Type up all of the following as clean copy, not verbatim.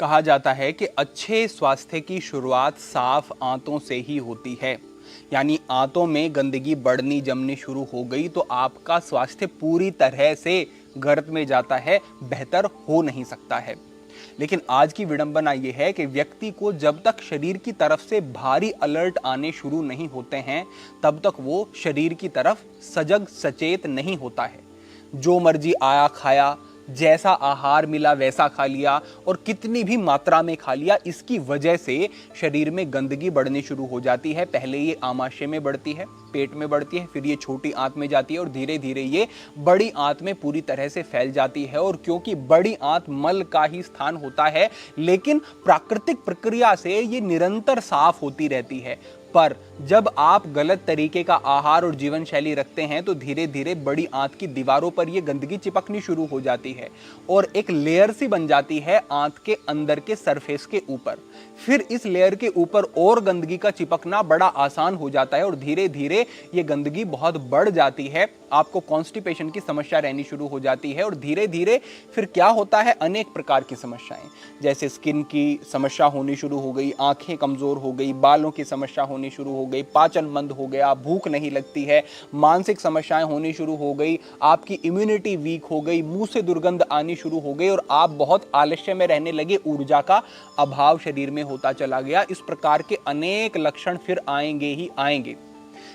कहा जाता है कि अच्छे स्वास्थ्य की शुरुआत साफ आंतों से ही होती है। यानी आंतों में गंदगी बढ़नी जमनी शुरू हो गई तो आपका स्वास्थ्य पूरी तरह से गर्त में जाता है, बेहतर हो नहीं सकता है। लेकिन आज की विडंबना यह है कि व्यक्ति को जब तक शरीर की तरफ से भारी अलर्ट आने शुरू नहीं होते हैं तब तक वो शरीर की तरफ सजग सचेत नहीं होता है। जो मर्जी आया खाया, जैसा आहार मिला वैसा खा लिया और कितनी भी मात्रा में खा लिया, इसकी वजह से शरीर में गंदगी बढ़नी शुरू हो जाती है। पहले ये आमाशय में बढ़ती है, पेट में बढ़ती है, फिर ये छोटी आंत में जाती है और धीरे धीरे ये बड़ी आंत में पूरी तरह से फैल जाती है। और क्योंकि बड़ी आंत मल का ही स्थान होता है, लेकिन प्राकृतिक प्रक्रिया से ये निरंतर साफ होती रहती है। पर जब आप गलत तरीके का आहार और जीवन शैली रखते हैं तो धीरे धीरे बड़ी आंत की दीवारों पर यह गंदगी चिपकनी शुरू हो जाती है और एक लेयर सी बन जाती है आंत के अंदर के सरफेस के ऊपर। फिर इस लेयर के ऊपर और गंदगी का चिपकना बड़ा आसान हो जाता है और धीरे धीरे ये गंदगी बहुत बढ़ जाती है। आपको कॉन्स्टिपेशन की समस्या रहनी शुरू हो जाती है और धीरे धीरे फिर क्या होता है, अनेक प्रकार की समस्याएं, जैसे स्किन की समस्या होनी शुरू हो गई, आंखें कमजोर हो गई, बालों की समस्या होनी शुरू हो गई, पाचन मंद हो गया, भूख नहीं लगती है, मानसिक समस्याएं होनी शुरू हो गई, आपकी इम्यूनिटी वीक हो गई, मुंह से दुर्गंध आनी शुरू हो गई और आप बहुत आलस्य में रहने लगे, ऊर्जा का अभाव शरीर में होता चला गया। इस प्रकार के अनेक लक्षण फिर आएंगे ही आएंगे।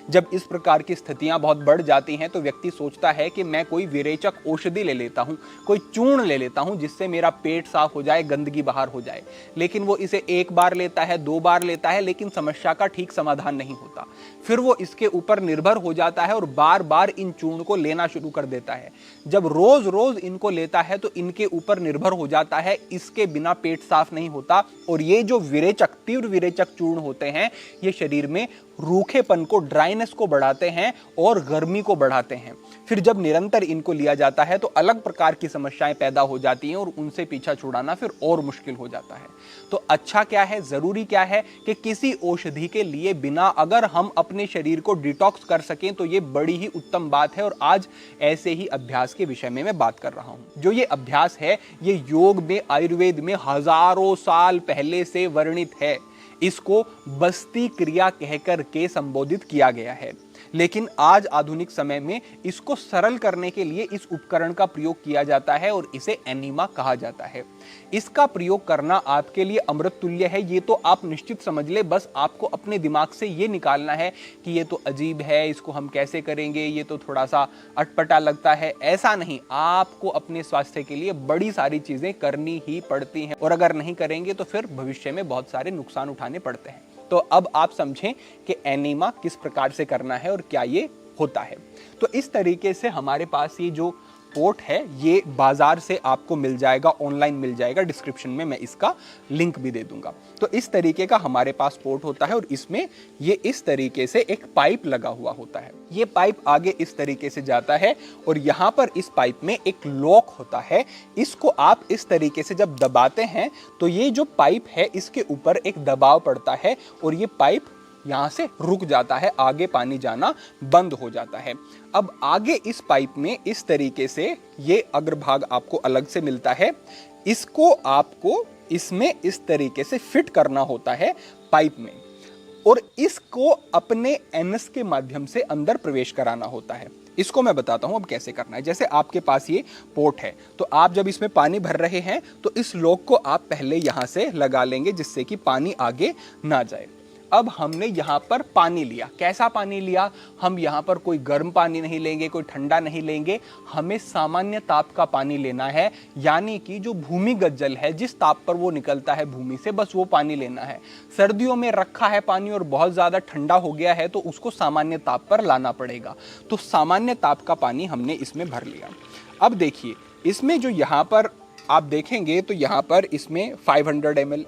जब इस प्रकार की स्थितियां बहुत बढ़ जाती हैं तो व्यक्ति सोचता है कि मैं कोई विरेचक औषधि ले लेता हूं, कोई चूर्ण ले लेता हूं जिससे मेरा पेट साफ हो जाए, गंदगी बाहर हो जाए। लेकिन वो इसे एक बार लेता है, दो बार लेता है, लेकिन समस्या का ठीक समाधान नहीं होता। फिर वो इसके ऊपर निर्भर हो जाता है और बार बार इन चूर्ण को लेना शुरू कर देता है। जब रोज रोज इनको लेता है तो इनके ऊपर निर्भर हो जाता है, इसके बिना पेट साफ नहीं होता। और ये जो विरेचक, तीव्र विरेचक चूर्ण होते हैं, ये शरीर में रूखेपन को, ड्राइनेस को बढ़ाते हैं और गर्मी को बढ़ाते हैं। फिर जब निरंतर इनको लिया जाता है तो अलग प्रकार की समस्याएं पैदा हो जाती हैं और उनसे पीछा छुड़ाना फिर और मुश्किल हो जाता है। तो अच्छा क्या है, जरूरी क्या है कि किसी औषधि के लिए बिना अगर हम अपने शरीर को डिटॉक्स कर सकें तो ये बड़ी ही उत्तम बात है। और आज ऐसे ही अभ्यास के विषय में मैं बात कर रहा हूं। जो ये अभ्यास है ये योग में, आयुर्वेद में हजारों साल पहले से वर्णित है। इसको बस्ती क्रिया कहकर के संबोधित किया गया है, लेकिन आज आधुनिक समय में इसको सरल करने के लिए इस उपकरण का प्रयोग किया जाता है और इसे एनीमा कहा जाता है। इसका प्रयोग करना आपके लिए अमृत तुल्य है, ये तो आप निश्चित समझ ले। बस आपको अपने दिमाग से ये निकालना है कि ये तो अजीब है, इसको हम कैसे करेंगे, ये तो थोड़ा सा अटपटा लगता है। ऐसा नहीं, आपको अपने स्वास्थ्य के लिए बड़ी सारी चीजें करनी ही पड़ती हैं और अगर नहीं करेंगे तो फिर भविष्य में बहुत सारे नुकसान उठाने पड़ते हैं। तो अब आप समझें कि एनीमा किस प्रकार से करना है और क्या ये होता है। तो इस तरीके से हमारे पास ये जो पोर्ट है ये बाजार से आपको मिल जाएगा, ऑनलाइन मिल जाएगा। डिस्क्रिप्शन में मैं इसका लिंक भी दे दूंगा। तो इस तरीके का हमारे पास पोर्ट होता है और इसमें ये इस तरीके से एक पाइप लगा हुआ होता है। ये पाइप आगे इस तरीके से जाता है और यहाँ पर इस पाइप में एक लॉक होता है। इसको आप इस तरीके से जब दबाते हैं तो ये जो पाइप है इसके ऊपर एक दबाव पड़ता है और ये पाइप यहां से रुक जाता है, आगे पानी जाना बंद हो जाता है। अब आगे इस पाइप में इस तरीके से ये अग्रभाग आपको अलग से मिलता है। इसको आपको इसमें इस तरीके से फिट करना होता है पाइप में और इसको अपने एनस के माध्यम से अंदर प्रवेश कराना होता है। इसको मैं बताता हूं अब कैसे करना है। जैसे आपके पास ये पोर्ट है तो आप जब इसमें पानी भर रहे हैं तो इस लॉक को आप पहले यहां से लगा लेंगे जिससे कि पानी आगे ना जाए। अब हमने यहाँ पर पानी लिया, कैसा पानी लिया, हम यहाँ पर कोई गर्म पानी नहीं लेंगे, कोई ठंडा नहीं लेंगे, हमें सामान्य ताप का पानी लेना है। यानी कि जो भूमिगत जल है, जिस ताप पर वो निकलता है भूमि से, बस वो पानी लेना है। सर्दियों में रखा है पानी और बहुत ज्यादा ठंडा हो गया है तो उसको सामान्य ताप पर लाना पड़ेगा। तो सामान्य ताप का पानी हमने इसमें भर लिया। अब देखिए इसमें जो यहाँ पर आप देखेंगे तो यहाँ पर इसमें 500 ml,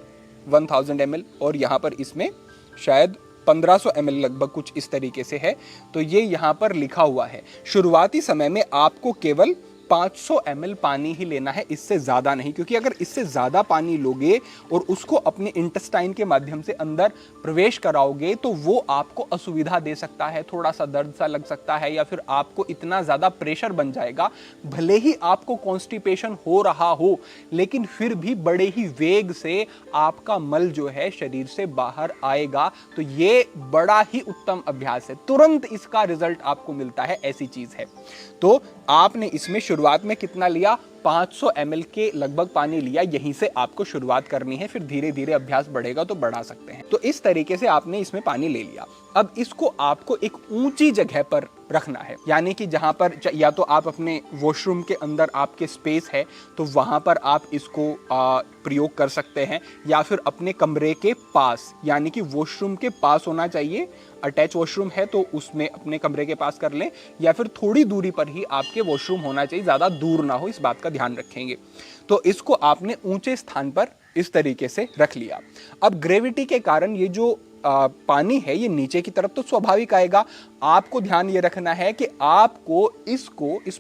1000 ml और यहाँ पर इसमें शायद 1500 ml लगभग कुछ इस तरीके से है। तो ये यहाँ पर लिखा हुआ है। शुरुआती समय में आपको केवल 500 ml पानी ही लेना है, इससे ज़्यादा नहीं, क्योंकि अगर इससे ज़्यादा पानी लोगे और उसको अपने इंटेस्टाइन के माध्यम से अंदर प्रवेश कराओगे तो वो आपको असुविधा दे सकता है, थोड़ा सा दर्द सा लग सकता है, या फिर आपको इतना ज़्यादा प्रेशर बन जाएगा, भले ही आपको कॉन्स्टिपेशन हो रहा हो लेकिन फिर भी बड़े ही वेग से आपका मल जो है शरीर से बाहर आएगा। तो ये बड़ा ही उत्तम अभ्यास है, तुरंत इसका रिजल्ट आपको मिलता है, ऐसी चीज़ है। तो आपने इसमें शुरुआत में कितना लिया, 500 ml के लगभग पानी लिया, यहीं से आपको शुरुआत करनी है, फिर धीरे धीरे अभ्यास बढ़ेगा तो बढ़ा सकते हैं। तो इस तरीके से आपने इसमें पानी ले लिया। अब इसको आपको एक ऊंची जगह पर रखना है, यानी कि जहां पर या तो आप अपने वॉशरूम के अंदर आपके स्पेस है तो वहां पर आप इसको प्रयोग कर सकते हैं, या फिर अपने कमरे के पास, यानी कि वॉशरूम के पास होना चाहिए, अटैच वॉशरूम है तो उसमें अपने कमरे के पास कर लें, या फिर थोड़ी दूरी पर ही आपके वॉशरूम होना चाहिए, ज़्यादा दूर ना हो, इस बात का ध्यान रखेंगे। तो इसको आपने ऊंचे स्थान पर इस तरीके से रख लिया। अब ग्रेविटी के कारण ये जो पानी है ये नीचे की तरफ तो स्वाभाविक आएगा। आपको ध्यान ये रखना है कि आपको इस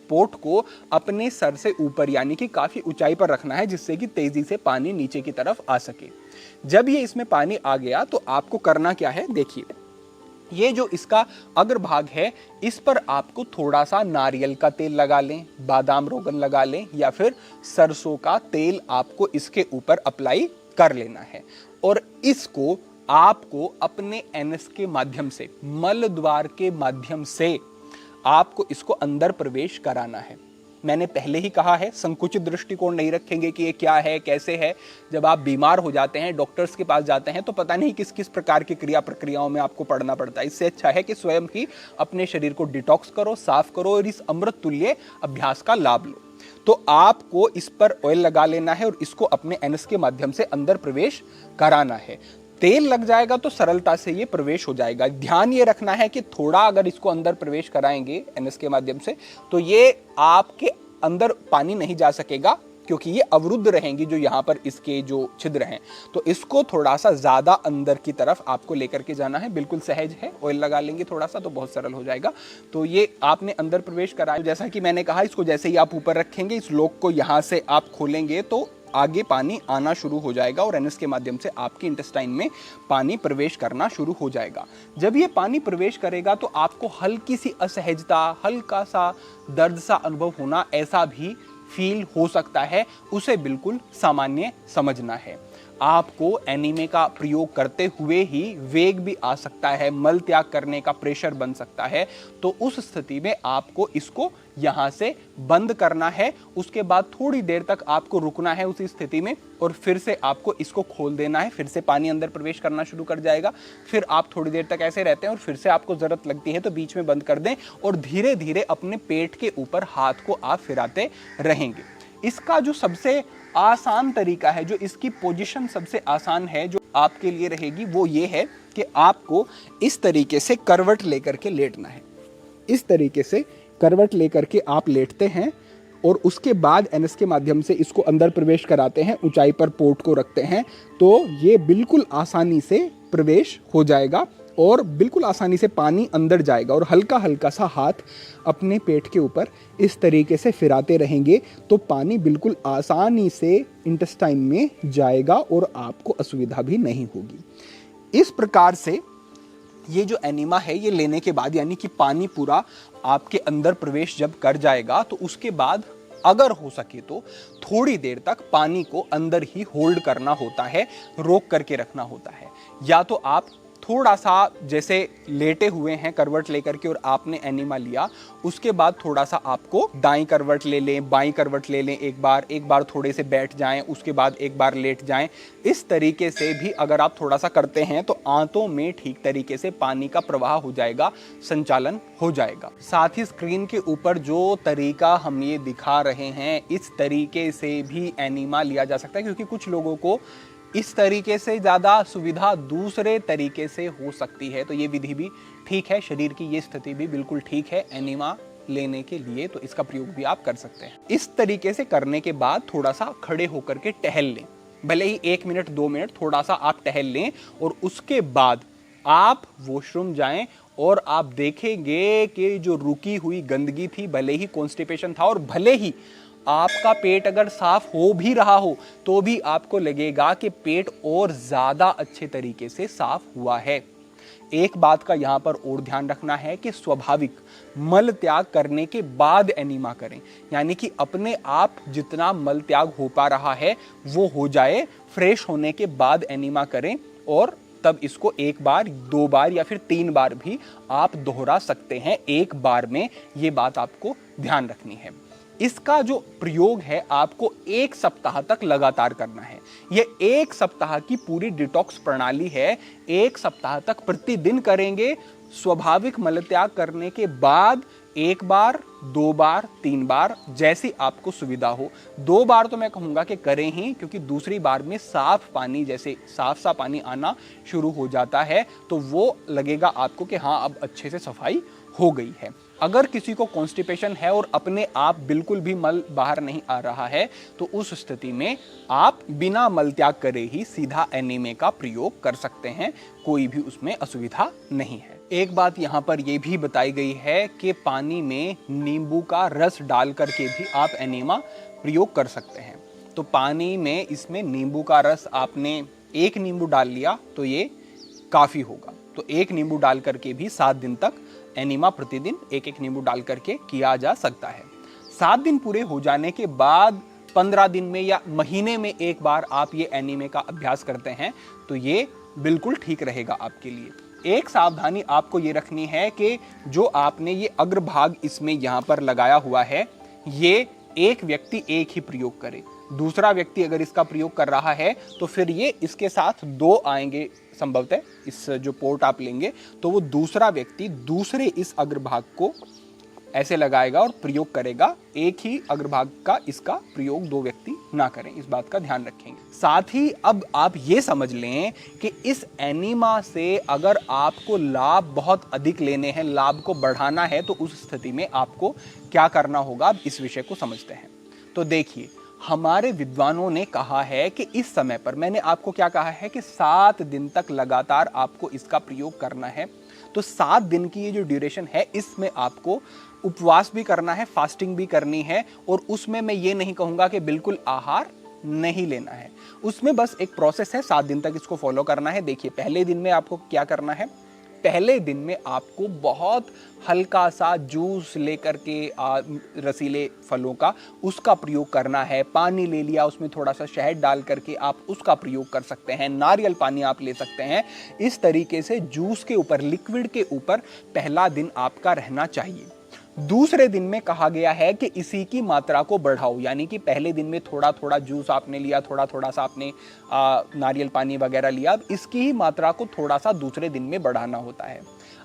पोट को अपने सर से ऊपर यानी कि काफी ऊंचाई पर रखना है, जिससे कि तेजी से पानी नीचे की तरफ आ सके। जब ये इसमें पानी आ गया तो आपको करना क्या है, देखिए ये जो इसका अग्रभाग है इस पर आपको थोड़ा सा नारियल का तेल लगा लें, बादाम रोगन लगा लें, या फिर सरसों का तेल आपको इसके ऊपर अप्लाई कर लेना है। और इसको आपको अपने एनस के माध्यम से, मल द्वार के माध्यम से आपको इसको अंदर प्रवेश कराना है। मैंने पहले ही कहा है, संकुचित दृष्टिकोण नहीं रखेंगे कि ये क्या है कैसे है। जब आप बीमार हो जाते हैं, डॉक्टर्स के पास जाते हैं, तो पता नहीं किस किस प्रकार की क्रिया प्रक्रियाओं में आपको पढ़ना पड़ता है। इससे अच्छा है कि स्वयं ही अपने शरीर को डिटॉक्स करो, साफ करो और इस अमृत तुल्य अभ्यास का लाभ लो। तो आपको इस पर ऑयल लगा लेना है और इसको अपने एनस के माध्यम से अंदर प्रवेश कराना है। तेल लग जाएगा तो सरलता से ये प्रवेश हो जाएगा। ध्यान ये रखना है कि थोड़ा अगर इसको अंदर प्रवेश कराएंगे एनएस के माध्यम से तो ये आपके अंदर पानी नहीं जा सकेगा, क्योंकि ये अवरुद्ध रहेंगी जो यहाँ पर इसके जो छिद्र हैं। तो इसको थोड़ा सा ज्यादा अंदर की तरफ आपको लेकर के जाना है। बिल्कुल सहज है, ऑयल लगा लेंगे थोड़ा सा तो बहुत सरल हो जाएगा। तो ये आपने अंदर प्रवेश कराया। जैसा कि मैंने कहा, इसको जैसे ही आप ऊपर रखेंगे, इस लॉक को यहाँ से आप खोलेंगे तो आगे पानी आना शुरू हो जाएगा और एनएस के माध्यम से आपके इंटेस्टाइन में पानी प्रवेश करना शुरू हो जाएगा। जब ये पानी प्रवेश करेगा तो आपको हल्की सी असहजता, हल्का सा दर्द सा अनुभव होना, ऐसा भी फील हो सकता है। उसे बिल्कुल सामान्य समझना है। आपको एनीमे का प्रयोग करते हुए ही वेग भी आ सकता है, मल त्याग करने का प्रेशर बन सकता है। तो उस स्थिति में आपको इसको यहाँ से बंद करना है। उसके बाद थोड़ी देर तक आपको रुकना है उसी स्थिति में और फिर से आपको इसको खोल देना है। फिर से पानी अंदर प्रवेश करना शुरू कर जाएगा। फिर आप थोड़ी देर तक ऐसे रहते हैं और फिर से आपको जरूरत लगती है तो बीच में बंद कर दें और धीरे धीरे अपने पेट के ऊपर हाथ को आप फिराते रहेंगे। इसका जो सबसे आसान तरीका है, जो इसकी पोजीशन सबसे आसान है जो आपके लिए रहेगी, वो ये है कि आपको इस तरीके से करवट लेकर के लेटना है। इस तरीके से करवट लेकर के आप लेटते हैं और उसके बाद एनएस के माध्यम से इसको अंदर प्रवेश कराते हैं, ऊंचाई पर पोर्ट को रखते हैं तो ये बिल्कुल आसानी से प्रवेश हो जाएगा और बिल्कुल आसानी से पानी अंदर जाएगा। और हल्का हल्का सा हाथ अपने पेट के ऊपर इस तरीके से फिराते रहेंगे तो पानी बिल्कुल आसानी से इंटेस्टाइन में जाएगा और आपको असुविधा भी नहीं होगी। इस प्रकार से ये जो एनीमा है ये लेने के बाद, यानी कि पानी पूरा आपके अंदर प्रवेश जब कर जाएगा तो उसके बाद अगर हो सके तो थोड़ी देर तक पानी को अंदर ही होल्ड करना होता है, रोक करके रखना होता है। या तो आप थोड़ा सा जैसे लेटे हुए हैं करवट लेकर के और आपने एनीमा लिया, उसके बाद थोड़ा सा आपको दाईं करवट ले लें, बाईं करवट ले लें, एक बार थोड़े से बैठ जाएं, उसके बाद एक बार लेट जाएं। इस तरीके से भी अगर आप थोड़ा सा करते हैं तो आंतों में ठीक तरीके से पानी का प्रवाह हो जाएगा, संचालन हो जाएगा। साथ ही स्क्रीन के ऊपर जो तरीका हम ये दिखा रहे हैं इस तरीके से भी एनीमा लिया जा सकता है, क्योंकि कुछ लोगों को इस तरीके से ज़्यादा सुविधा दूसरे तरीके से हो सकती है। तो ये विधि भी ठीक है, शरीर की ये स्थिति भी बिल्कुल ठीक है एनीमा लेने के लिए, तो इसका प्रयोग भी आप कर सकते हैं। इस तरीके से करने के बाद थोड़ा सा खड़े होकर के टहल लें, भले ही 1 मिनट 2 मिनट थोड़ा सा आप टहल लें और उसके बाद आप वॉशरूम जाएं और आप देखेंगे कि जो रुकी हुई गंदगी थी, भले ही कॉन्स्टिपेशन था और भले ही आपका पेट अगर साफ हो भी रहा हो तो भी आपको लगेगा कि पेट और ज्यादा अच्छे तरीके से साफ हुआ है। एक बात का यहां पर और ध्यान रखना है कि स्वाभाविक मल त्याग करने के बाद एनीमा करें, यानी कि अपने आप जितना मल त्याग हो पा रहा है वो हो जाए, फ्रेश होने के बाद एनीमा करें और तब इसको एक बार, दो बार या फिर 3 बार भी आप दोहरा सकते हैं एक बार में। ये बात आपको ध्यान रखनी है। इसका जो प्रयोग है आपको 1 सप्ताह तक लगातार करना है। यह 1 सप्ताह की पूरी डिटॉक्स प्रणाली है। 1 सप्ताह तक प्रतिदिन करेंगे। स्वाभाविक मलत्याग करने के बाद 1 बार, 2 बार, 3 बार, जैसी आपको सुविधा हो। 2 बार तो मैं कहूंगा कि करें ही, क्योंकि दूसरी बार में साफ पानी, जैसे साफ सा पानी आना शुरू हो जाता है तो वो लगेगा आपको कि हाँ अब अच्छे से सफाई हो गई है। अगर किसी को कॉन्स्टिपेशन है और अपने आप बिल्कुल भी मल बाहर नहीं आ रहा है तो उस स्थिति में आप बिना मल त्याग करे ही सीधा एनीमे का प्रयोग कर सकते हैं, कोई भी उसमें असुविधा नहीं है। एक बात यहाँ पर यह भी बताई गई है कि पानी में नींबू का रस डाल करके भी आप एनीमा प्रयोग कर सकते हैं। तो पानी में इसमें नींबू का रस आपने 1 नींबू डाल लिया तो ये काफी होगा। तो 1 नींबू डाल करके भी 7 दिन तक एनीमा प्रतिदिन 1-1 नींबू डाल करके किया जा सकता है। 7 दिन पूरे हो जाने के बाद 15 दिन में या महीने में 1 बार आप ये एनीमे का अभ्यास करते हैं तो ये बिल्कुल ठीक रहेगा आपके लिए। एक सावधानी आपको ये रखनी है कि जो आपने ये अग्रभाग इसमें यहाँ पर लगाया हुआ है, ये एक व्यक्ति एक ही प्रयोग करे। दूसरा व्यक्ति अगर इसका प्रयोग कर रहा है तो फिर ये इसके साथ 2 आएंगे संभवतः। इस जो पोर्ट आप लेंगे तो वो दूसरा व्यक्ति दूसरे इस अग्रभाग को ऐसे लगाएगा और प्रयोग करेगा। एक ही अग्रभाग का इसका प्रयोग 2 व्यक्ति ना करें, इस बात का ध्यान रखेंगे। साथ ही अब आप ये समझ लें कि इस एनीमा से अगर आपको लाभ बहुत अधिक लेने हैं, लाभ को बढ़ाना है, तो उस स्थिति में आपको क्या करना होगा, इस विषय को समझते हैं। तो देखिए, हमारे विद्वानों ने कहा है कि इस समय पर, मैंने आपको क्या कहा है कि 7 दिन तक लगातार आपको इसका प्रयोग करना है। तो 7 दिन की ये जो ड्यूरेशन है इसमें आपको उपवास भी करना है, फास्टिंग भी करनी है। और उसमें मैं ये नहीं कहूंगा कि बिल्कुल आहार नहीं लेना है, उसमें बस एक प्रोसेस है, 7 दिन तक इसको फॉलो करना है। देखिए, पहले दिन में आपको क्या करना है, पहले दिन में आपको बहुत हल्का सा जूस लेकर के रसीले फलों का उसका प्रयोग करना है। पानी ले लिया, उसमें थोड़ा सा शहद डाल करके आप उसका प्रयोग कर सकते हैं। नारियल पानी आप ले सकते हैं। इस तरीके से जूस के ऊपर, लिक्विड के ऊपर पहला दिन आपका रहना चाहिए। दूसरे दिन में कहा गया है कि इसी की मात्रा को बढ़ाओ, यानी कि पहले दिन में थोड़ा थोड़ा जूस आपने लिया, थोड़ा थोड़ा सा आपने नारियल पानी वगैरह लिया, अब इसकी ही मात्रा को थोड़ा सा दूसरे दिन में बढ़ाना होता है।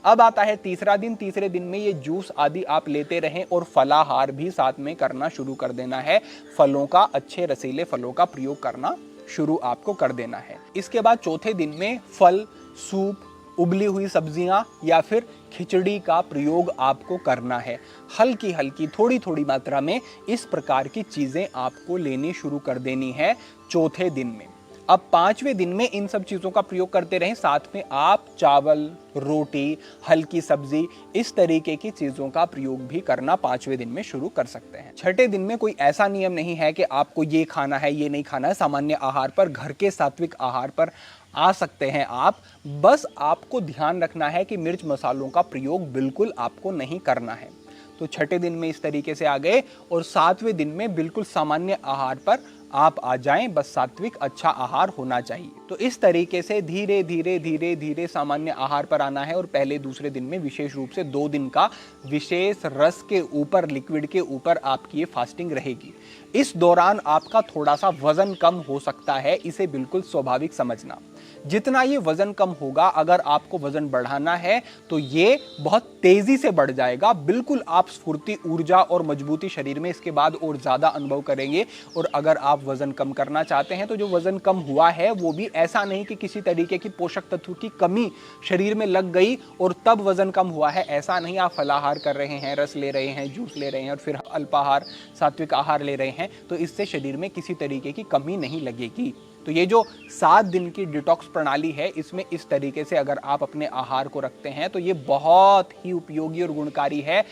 अब आता है तीसरा दिन। तीसरे दिन में ये जूस आदि आप लेते रहें और फलाहार भी साथ में करना शुरू कर देना है। फलों का, अच्छे रसीले फलों का प्रयोग करना शुरू आपको कर देना है। इसके बाद चौथे दिन में फल, सूप, उबली हुई सब्जियां या फिर खिचड़ी का प्रयोग आपको करना है। हल्की हल्की, थोड़ी थोड़ी मात्रा में इस प्रकार की चीजें आपको लेनी शुरू कर देनी है चौथे दिन में। अब 5वें दिन में इन सब चीजों का प्रयोग करते रहें, साथ में आप चावल, रोटी, हल्की सब्जी, इस तरीके की चीजों का प्रयोग भी करना 5वें दिन में शुरू कर सकते हैं। छठे दिन में कोई ऐसा नियम नहीं है कि आपको ये खाना है, ये नहीं खाना है। सामान्य आहार पर, घर के सात्विक आहार पर आ सकते हैं आप। बस आपको ध्यान रखना है कि मिर्च मसालों का प्रयोग बिल्कुल आपको नहीं करना है। तो छठे दिन में इस तरीके से आ गए और 7वें दिन में बिल्कुल सामान्य आहार पर आप आ जाएं। बस सात्विक अच्छा आहार होना चाहिए। तो इस तरीके से धीरे धीरे धीरे धीरे सामान्य आहार पर आना है। और पहले दूसरे दिन में विशेष रूप से 2 दिन का विशेष रस के ऊपर, लिक्विड के ऊपर आपकी ये फास्टिंग रहेगी। इस दौरान आपका थोड़ा सा वजन कम हो सकता है, इसे बिल्कुल स्वाभाविक समझना। जितना ये वजन कम होगा, अगर आपको वजन बढ़ाना है तो ये बहुत तेजी से बढ़ जाएगा। बिल्कुल आप स्फूर्ति, ऊर्जा और मजबूती शरीर में इसके बाद और ज्यादा अनुभव करेंगे। और अगर आप वजन कम करना चाहते हैं तो जो वजन कम हुआ है वो भी ऐसा नहीं कि किसी तरीके की पोषक तत्व की कमी शरीर में लग गई और तब वजन कम हुआ है, ऐसा नहीं। आप फलाहार कर रहे हैं, रस ले रहे हैं, जूस ले रहे हैं और फिर अल्पाहार, सात्विक आहार ले रहे हैं, तो इससे शरीर में किसी तरीके की कमी नहीं लगेगी। तो ये जो 7 दिन की डिटॉक्स प्रणाली है, इसमें इस तरीके से अगर आप अपने आहार को रखते हैं तो ये बहुत ही उपयोगी और गुणकारी है।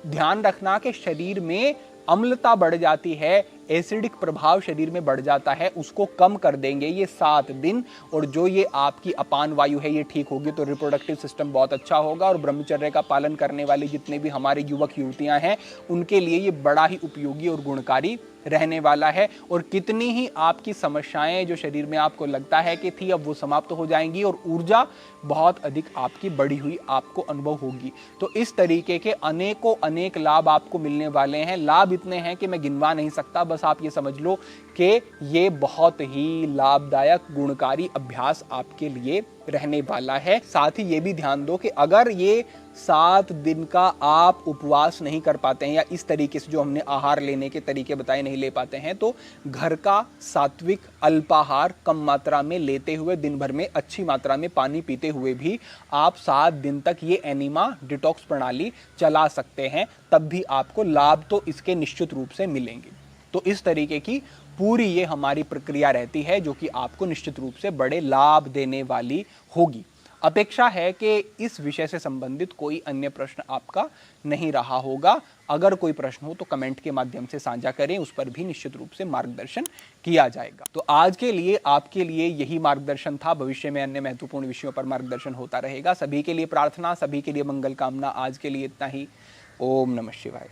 ध्यान रखना कि शरीर में अम्लता बढ़ जाती है, एसिडिक प्रभाव शरीर में बढ़ जाता है, उसको कम कर देंगे ये 7 दिन। और जो ये आपकी अपान वायु है ये ठीक होगी तो रिप्रोडक्टिव सिस्टम बहुत अच्छा होगा। और ब्रह्मचर्य का पालन करने वाले जितने भी हमारे युवक युवतियां हैं उनके लिए ये बड़ा ही उपयोगी और गुणकारी रहने वाला है। और कितनी ही आपकी समस्याएं जो शरीर में आपको लगता है कि थी, अब वो समाप्त हो जाएंगी और ऊर्जा बहुत अधिक आपकी बढ़ी हुई आपको अनुभव होगी। तो इस तरीके के अनेकों अनेक लाभ आपको मिलने वाले हैं। लाभ इतने हैं कि मैं गिनवा नहीं सकता, बस आप ये समझ लो कि ये बहुत ही लाभदायक गुणकारी अभ्यास आपके लिए रहने वाला है। साथ ही ये भी ध्यान दो कि अगर ये 7 दिन का आप उपवास नहीं कर पाते हैं या इस तरीके से जो हमने आहार लेने के तरीके बताए नहीं ले पाते हैं, तो घर का सात्विक अल्पाहार कम मात्रा में लेते हुए, दिन भर में अच्छी मात्रा में पानी पीते हुए भी आप 7 दिन तक ये एनिमा डिटॉक्स प्रणाली चला सकते हैं। तब भी आपको लाभ तो इसके निश्चित रूप से मिलेंगे। तो इस तरीके की पूरी ये हमारी प्रक्रिया रहती है जो कि आपको निश्चित रूप से बड़े लाभ देने वाली होगी। अपेक्षा है कि इस विषय से संबंधित कोई अन्य प्रश्न आपका नहीं रहा होगा। अगर कोई प्रश्न हो तो कमेंट के माध्यम से साझा करें, उस पर भी निश्चित रूप से मार्गदर्शन किया जाएगा। तो आज के लिए आपके लिए यही मार्गदर्शन था। भविष्य में अन्य महत्वपूर्ण विषयों पर मार्गदर्शन होता रहेगा। सभी के लिए प्रार्थना, सभी के लिए मंगल कामना। आज के लिए इतना ही। ओम नमः शिवाय।